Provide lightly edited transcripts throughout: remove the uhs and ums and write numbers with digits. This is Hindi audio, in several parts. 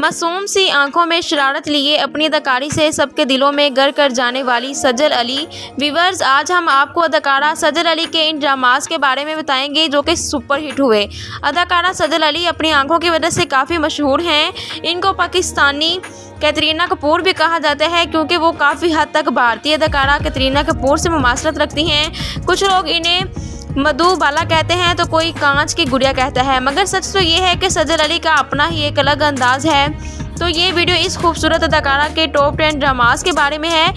मासूम सी आंखों में शरारत लिए अपनी अदाकारी से सबके दिलों में घर कर जाने वाली सजल अली। व्यूअर्स, आज हम आपको अदाकारा सजल अली के इन ड्रामास के बारे में बताएंगे जो कि सुपर हिट हुए। अदाकारा सजल अली अपनी आंखों की वजह से काफ़ी मशहूर हैं। इनको पाकिस्तानी कैटरीना कपूर भी कहा जाता है क्योंकि वो काफ़ी हद तक भारतीय अदाकारा कैटरीना कपूर से मुमासलत रखती हैं। कुछ लोग इन्हें मधुबाला कहते हैं तो कोई कांच की गुड़िया कहता है, मगर सच तो ये है कि सजल अली का अपना ही एक अलग अंदाज है। तो ये वीडियो इस खूबसूरत अदाकारा के टॉप 10 ड्रामास के बारे में है।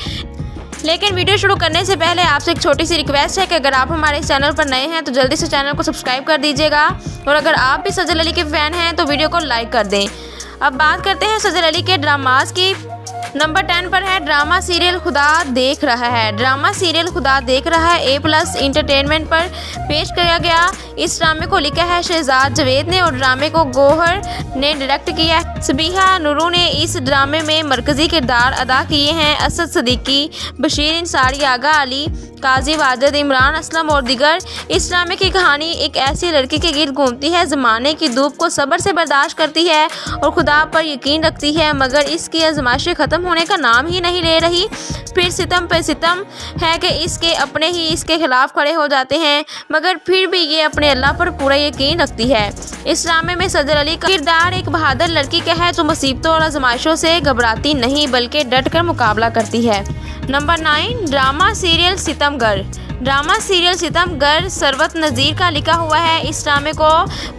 लेकिन वीडियो शुरू करने से पहले आपसे एक छोटी सी रिक्वेस्ट है कि अगर आप हमारे इस चैनल पर नए हैं तो जल्दी से चैनल को सब्सक्राइब कर दीजिएगा, और अगर आप भी सजल अली के फ़ैन हैं तो वीडियो को लाइक कर दें। अब बात करते हैं सजल अली के ड्रामास की। नंबर 10 पर है ड्रामा सीरियल खुदा देख रहा है। ड्रामा सीरियल खुदा देख रहा है A+ इंटरटेनमेंट पर पेश किया गया। इस ड्रामे को लिखा है शहजाद जावेद ने और ड्रामे को गौहर ने डायरेक्ट किया है। सबिहा नूरू ने इस ड्रामे में मरकजी किरदार अदा किए हैं। असद सिद्दीकी, बशीर इंसारी, आगा अली, काजी वाजिद, इमरान असलम और दिगर। इस ड्रामे की कहानी एक ऐसी लड़की के गिर्द घूमती है ज़माने की धूप को सब्र से बर्दाश्त करती है और खुदा पर यकीन रखती है, मगर इसकी आजमाइशें ख़त्म होने का नाम ही नहीं ले रही। फिर सितम पे सितम है कि इसके अपने ही इसके खिलाफ खड़े हो जाते हैं, मगर फिर भी ये अपने अल्लाह पर पूरा यकीन रखती है। इस ड्रामे में सजल अली का किरदार एक बहादुर लड़की का है जो मुसीबतों और आजमाइशों से घबराती नहीं बल्कि डट कर मुकाबला करती है। Number 9 drama serial Sitamgar. Drama serial Sitamgar Sarwat Nazir का लिखा हुआ है। इस ड्रामे को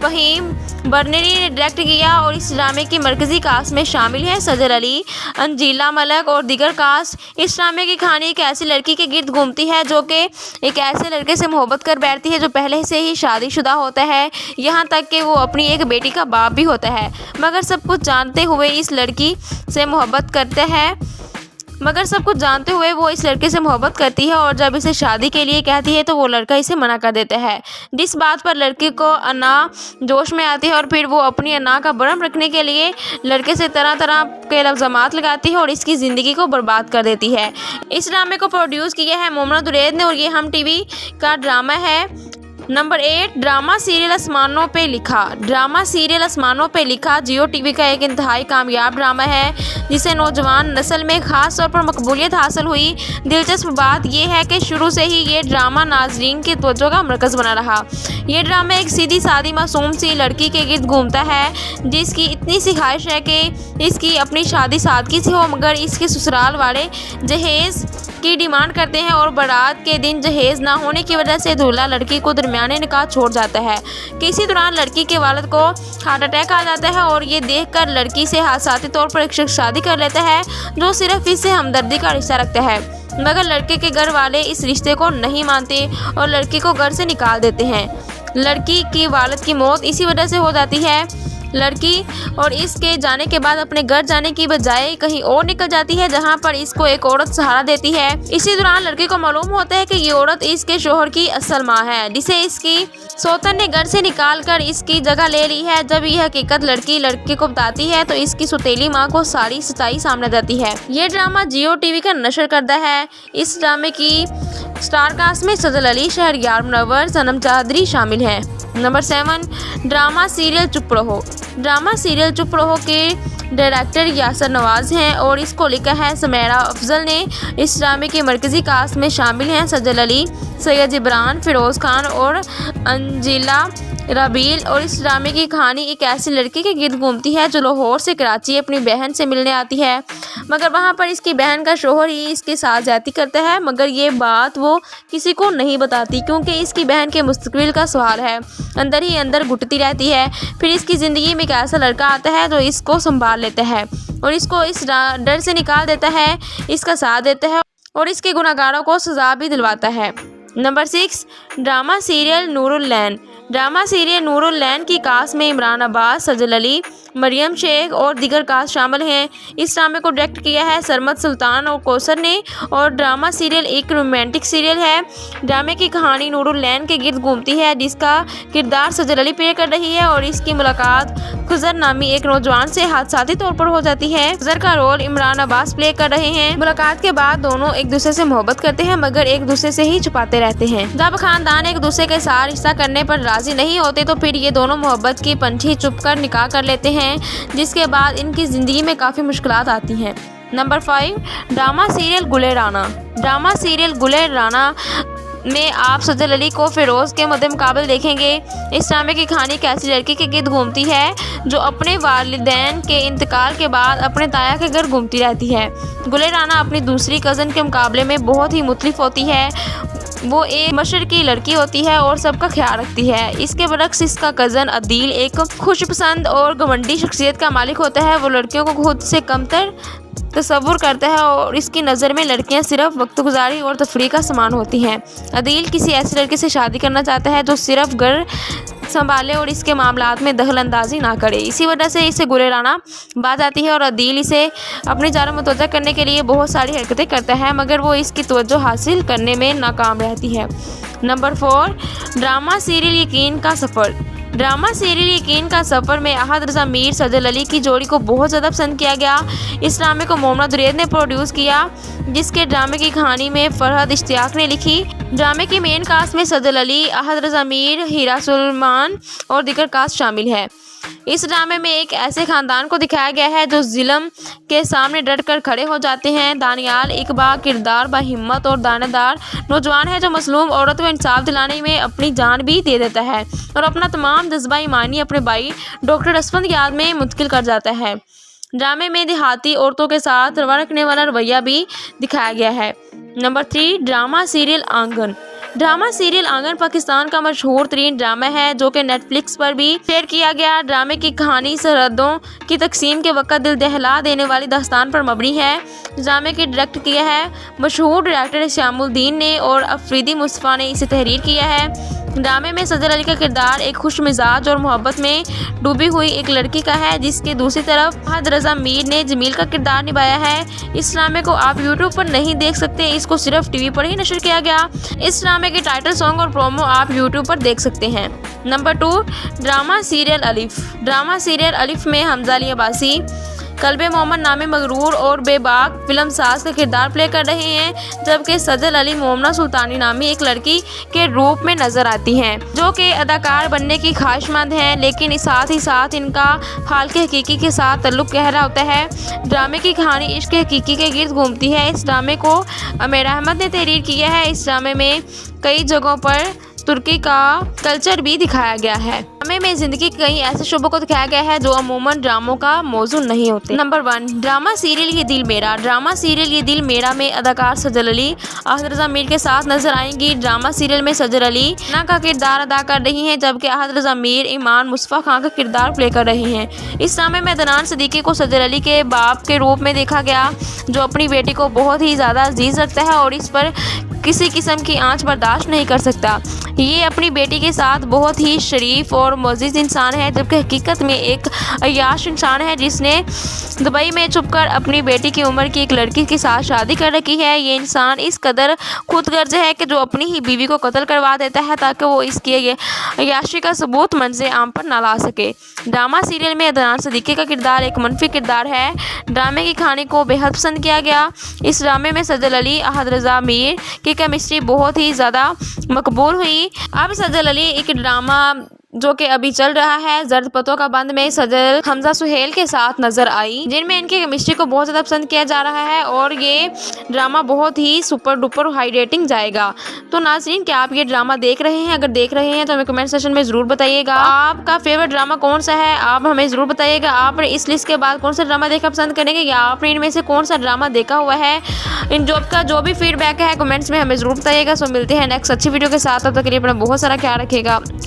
फहीम बर्नरी ने डायरेक्ट किया और इस ड्रामे की मरकजी कास्ट में शामिल है सजल अली, अंजीला मलक और दीगर कास्ट। इस ड्रामे की कहानी एक ऐसी लड़की के गिर्द घूमती है जो कि एक ऐसे लड़के से मोहब्बत कर बैठती है जो पहले से ही शादीशुदा होता है, यहाँ तक कि वो अपनी एक बेटी का बाप भी होता है, मगर सब कुछ जानते हुए इस लड़की से मोहब्बत करता है। वो इस लड़के से मोहब्बत करती है और जब इसे शादी के लिए कहती है तो वो लड़का इसे मना कर देता है, जिस बात पर लड़की को अना जोश में आती है और फिर वो अपनी अना का भरम रखने के लिए लड़के से तरह तरह के इल्ज़ामात लगाती है और इसकी ज़िंदगी को बर्बाद कर देती है। इस ड्रामे को प्रोड्यूस किया है मोमना दुरैद ने और ये हम टीवी का ड्रामा है। नंबर 8 ड्रामा सीरियल आसमानों पे लिखा। ड्रामा सीरियल आसमानों पे लिखा जियो टीवी का एक इंतहाई कामयाब ड्रामा है जिसे नौजवान नस्ल में ख़ास तौर पर मकबूलियत हासिल हुई। दिलचस्प बात यह है कि शुरू से ही ये ड्रामा नाजरीन की तवज्जो का मरकज़ बना रहा। ये ड्रामा एक सीधी सादी मासूम सी लड़की के गिर्द घूमता है जिसकी इतनी सी ख्वाहिश है कि इसकी अपनी शादी सादगी से हो, मगर इसके ससुराल वाले जहेज़ की डिमांड करते हैं और बारात के दिन जहेज़ ना होने की वजह से दूल्हा लड़की को दरमियाने निकाह छोड़ जाता है। किसी दौरान लड़की के वालिद को हार्ट अटैक आ जाता है और ये देखकर लड़की से हादसाती तौर पर एक शख्स शादी कर लेता है जो सिर्फ इससे हमदर्दी का रिश्ता रखता है, मगर लड़के के घर वाले इस रिश्ते को नहीं मानते और लड़की को घर से निकाल देते हैं। लड़की की वालिद की मौत इसी वजह से हो जाती है। लड़की और इसके जाने के बाद अपने घर जाने की बजाय कहीं और निकल जाती है जहां पर इसको एक औरत सहारा देती है। इसी दौरान लड़की को मालूम होता है कि ये औरत इसके शोहर की असल माँ है जिसे इसकी सौतन ने घर से निकाल कर इसकी जगह ले ली है। जब यह हकीकत लड़के को बताती है तो इसकी सौतेली माँ को सारी सच्चाई सामने जाती है। ये ड्रामा जियो टीवी का नशर करता है। इस ड्रामे की स्टार कास्ट में सजल अली, शहरयार मुनव्वर, सनम चौधरी शामिल हैं। नंबर 7 ड्रामा सीरियल चुप रहो। ड्रामा सीरियल चुप रहो के डायरेक्टर यासर नवाज हैं और इसको लिखा है सुमेरा अफजल ने। इस ड्रामे के मरकजी कास्ट में शामिल हैं सजल अली, सैयद इमरान, फिरोज़ खान और अंजीला रबील। और इस ड्रामे की कहानी एक ऐसी लड़की के गिर्द घूमती है जो लाहौर से कराची अपनी बहन से मिलने आती है, मगर वहाँ पर इसकी बहन का शोहर ही इसके साथ ज्यादती करता है, मगर ये बात वो किसी को नहीं बताती क्योंकि इसकी बहन के मुस्तकबिल का सवाल है। अंदर ही अंदर घुटती रहती है। फिर इसकी ज़िंदगी में एक ऐसा लड़का आता है जो इसको संभाल लेता है और इसको इस डर से निकाल देता है, इसका साथ देता है और इसके गुनाहगारों को सज़ा भी दिलवाता है। नंबर 6 ड्रामा सीरियल नूरुल लैन। ड्रामा सीरियल नूरुल लैन की कास्ट में इमरान अब्बास, सजल अली, मरियम शेख और दीगर कास्ट शामिल हैं। इस ड्रामे को डायरेक्ट किया है सरमद सुल्तान और कौसर ने और ड्रामा सीरियल एक रोमांटिक सीरियल है। ड्रामे की कहानी नूरुल लैन के गिर्द घूमती है जिसका किरदार सजल अली प्ले कर रही है और इसकी मुलाकात खुजर नामी एक नौजवान से हादसाती तौर पर हो जाती है। खुजर का रोल इमरान अब्बास प्ले कर रहे हैं। मुलाकात के बाद दोनों एक दूसरे से मोहब्बत करते हैं मगर एक दूसरे से ही छुपाते रहते हैं। जब खानदान एक दूसरे के साथ रिश्ता करने पर राज़ी नहीं होते तो फिर ये दोनों मोहब्बत की पंछी चुपकर निकाह कर लेते हैं, जिसके बाद इनकी ज़िंदगी में काफ़ी मुश्किलात आती हैं। नंबर 5, ड्रामा सीरियल गुले राना। ड्रामा सीरियल गुले राना में आप सजल अली को फ़िरोज़ के मुकाबले देखेंगे। इस ड्रामे की कहानी एक ऐसी लड़की के गिर्द घूमती है जो अपने वालिदैन के इंतकाल के बाद अपने ताया के घर घूमती रहती है। गुले राना अपनी दूसरी कज़न के मुकाबले में बहुत ही मुख्तलिफ होती है। वो एक मशरकी लड़की होती है और सबका ख्याल रखती है। इसके बरक्स इसका कज़न अदील एक खुशपसंद और घमंडी शख्सियत का मालिक होता है। वो लड़कियों को खुद से कमतर तस्वुर करता है और इसकी नज़र में लड़कियां सिर्फ वक्त गुजारी और तफरीह का सामान होती हैं। अदील किसी ऐसी लड़की से शादी करना चाहता है जो सिर्फ घर संभाले और इसके मामलात में दखल अंदाजी ना करे। इसी वजह से इसे गुले राना बात आती है और अदील इसे अपनी जानब मुतवज्जह करने के लिए बहुत सारी हरकतें करता है, मगर वो इसकी तवज्जो हासिल करने में नाकाम रहती है। नंबर 4, ड्रामा सीरियल यकीन का सफ़र। ड्रामा सीरियल यकीन का सफ़र में अहद रज़ा मीर सजल अली की जोड़ी को बहुत ज़्यादा पसंद किया गया। इस ड्रामे को मोमना दुरैद ने प्रोड्यूस किया, जिसके ड्रामे की कहानी में फरहद इश्तियाक ने लिखी। ड्रामे की मेन कास्ट में सजल अली, अहद रज़ा मीर, हीरा सुलेमान और दीगर कास्ट शामिल है। इस ड्रामे में एक ऐसे ख़ानदान को दिखाया गया है जो ज़ुल्म के सामने डट कर खड़े हो जाते हैं। दानियाल एक किरदार बाहिम्मत और दानेदार नौजवान है जो मसलूम औरत को इंसाफ दिलाने में अपनी जान भी दे देता है और अपना तमाम जज्बा ईमानी अपने भाई डॉक्टर असफंद की याद में मुंतकिल कर जाता है। ड्रामे में देहाती औरतों के साथ रवा रखने वाला रवैया भी दिखाया गया है। नंबर 3, ड्रामा सीरियल आंगन। ड्रामा सीरियल आंगन पाकिस्तान का मशहूर तरीन ड्रामा है जो कि नेटफ्लिक्स पर भी शेयर किया गया। ड्रामे की कहानी सरहदों की तकसीम के वक्त दिल दहला देने वाली दास्तान पर मबनी है। ड्रामे की डायरेक्ट किया है मशहूर डायरेक्टर श्यामुद्दीन ने और अफरीदी मुस्तफ़ा ने इसे तहरीर किया है। ड्रामे में सजल अली का किरदार एक खुश मिजाज और मोहब्बत में डूबी हुई एक लड़की का है, जिसके दूसरी तरफ अहद रज़ा मीर ने जमील का किरदार निभाया है। इस ड्रामे को आप यूट्यूब पर नहीं देख सकते, इसको सिर्फ टीवी पर ही नशर किया गया। इस ड्रामे के टाइटल सॉन्ग और प्रोमो आप यूट्यूब पर देख सकते हैं। नंबर 2, ड्रामा सीरियल अलिफ। ड्रामा सीरियल अलिफ में हमजा अली अब्बासी कल्बे मोहम्मद नामी मगरूर और बेबाक फिल्म साज का किरदार प्ले कर रहे हैं, जबकि सजल अली मोमना सुल्तानी नामी एक लड़की के रूप में नजर आती हैं जो कि अदाकार बनने की ख्वाहिशमंद हैं, लेकिन साथ ही साथ इनका हाल के हकीकी के साथ ताल्लुक गहरा होता है। ड्रामे की कहानी इश्क के हकीकी के गिर्द घूमती है। इस ड्रामे को आमिर अहमद ने तहरीर किया है। इस ड्रामे में कई जगहों पर तुर्की का कल्चर भी दिखाया गया है। ड्रामे में ज़िंदगी के कई ऐसे शोबों को दिखाया गया है जो अमूमन ड्रामों का मौजू नहीं होते। नंबर 1, ड्रामा सीरियल ये दिल मेरा। ड्रामा सीरियल ये दिल मेरा में अदाकार सजल अली अहद रज़ा मीर के साथ नजर आएंगी। ड्रामा सीरियल में सजल अली ना का किरदार अदा कर रही हैं, जबकि अहद रज़ा मीर ईमान मुस्तफ़ा खान का किरदार प्ले कर रहे हैं। इस ड्रामे में अदनान सिद्दीकी को सजल अली के बाप के रूप में देखा गया, जो अपनी बेटी को बहुत ही ज़्यादा अजीज रखता है और इस पर किसी किस्म की आंच बर्दाश्त नहीं कर सकता। ये अपनी बेटी के साथ बहुत ही शरीफ और मोअज़्ज़िज़ इंसान है, जबकि हकीकत में एक अय्याश इंसान है जिसने दुबई में छुपकर अपनी बेटी की उम्र की एक लड़की के साथ शादी कर रखी है। ये इंसान इस कदर खुदगर्ज है कि जो अपनी ही बीवी को कत्ल करवा देता है ताकि वो इसकी अय्याशी का सबूत मंज़र आम पर ना ला सके। ड्रामा सीरियल में अदनान सिद्दीकी का किरदार एक मनफी किरदार है। ड्रामे की कहानी को बेहद पसंद किया गया। इस ड्रामे में सजल अली अहद रज़ा मीर की केमिस्ट्री बहुत ही ज़्यादा मकबूल हुई। अब सजल अली एक ड्रामा जो कि अभी चल रहा है जर्द पतों का बंद में सजल हमजा सुहेल के साथ नजर आई, जिनमें इनकी केमिस्ट्री को बहुत ज़्यादा पसंद किया जा रहा है और ये ड्रामा बहुत ही सुपर डुपर हाई रेटिंग जाएगा। तो नाज़रीन, क्या आप ये ड्रामा देख रहे हैं? अगर देख रहे हैं तो हमें कमेंट सेक्शन में ज़रूर बताइएगा। आपका फेवरेट ड्रामा कौन सा है, आप हमें ज़रूर बताइएगा। आपने इस लिस्ट के बाद कौन सा ड्रामा देखना पसंद करेंगे या आपने इनमें से कौन सा ड्रामा देखा हुआ है? इन जॉब का जो भी फीडबैक है कमेंट्स में हमें ज़रूर बताइएगा। सो मिलते हैं नेक्स्ट अच्छी वीडियो के साथ। तब तक के लिए अपना बहुत सारा ख्याल रखिएगा।